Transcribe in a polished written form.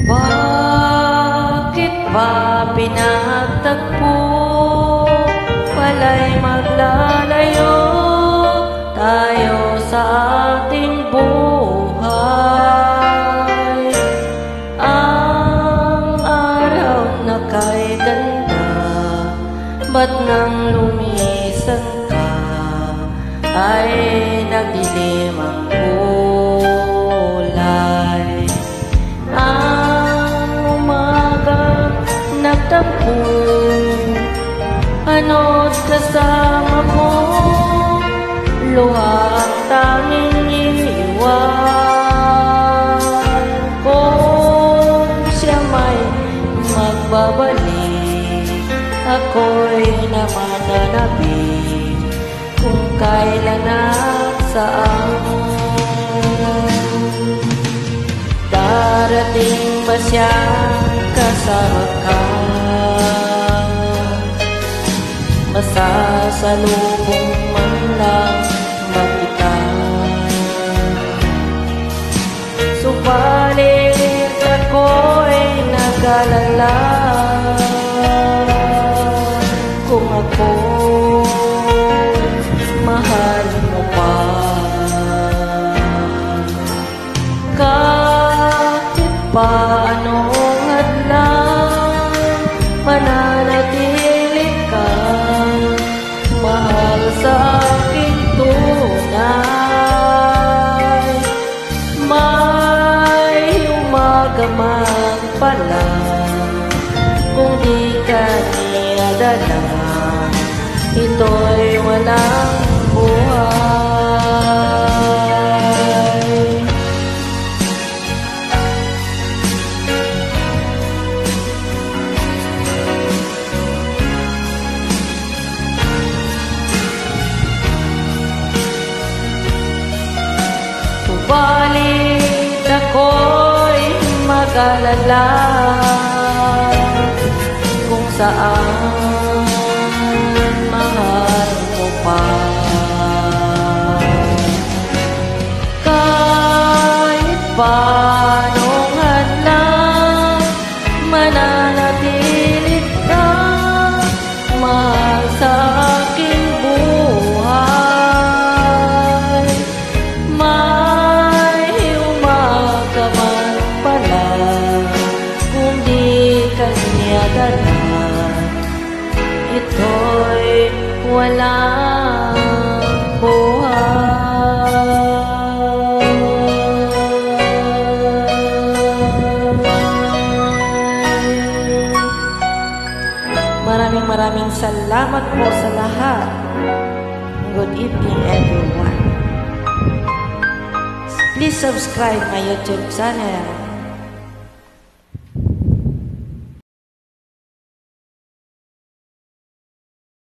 Bakit ba pinagtagpo? Pala'y maglalayo tayo sa ating buhay. Ang araw na kay ganda, ba't nang lumisan ka ay nagdilim ang kulay. Ang umaga nagtampo, ano't kasama mo, luha ang tanging iniwan. Kung siya may magbabalik, ako'y namananabik kung kailan at saan. Darating ba siyang kasama ka? Masasalubong man lang makita. Subalit ako'y nag-alala kung ako mahal mo pa. Kahit pa anong hadlang, mananatili ka mahal sa aking tunay. May umaga man pala kung di ka niya dala, ito'y walang buhay. Subalit ako'y mag-alala kung saan mahal mo pa. Kahit pa anong hadlang, mananatili ka mahal sa aking buhay. May umaga man pala kung di ka niya dala, ito'y walang buhay. Maraming salamat po sa lahat. Good evening everyone. Please subscribe my YouTube channel.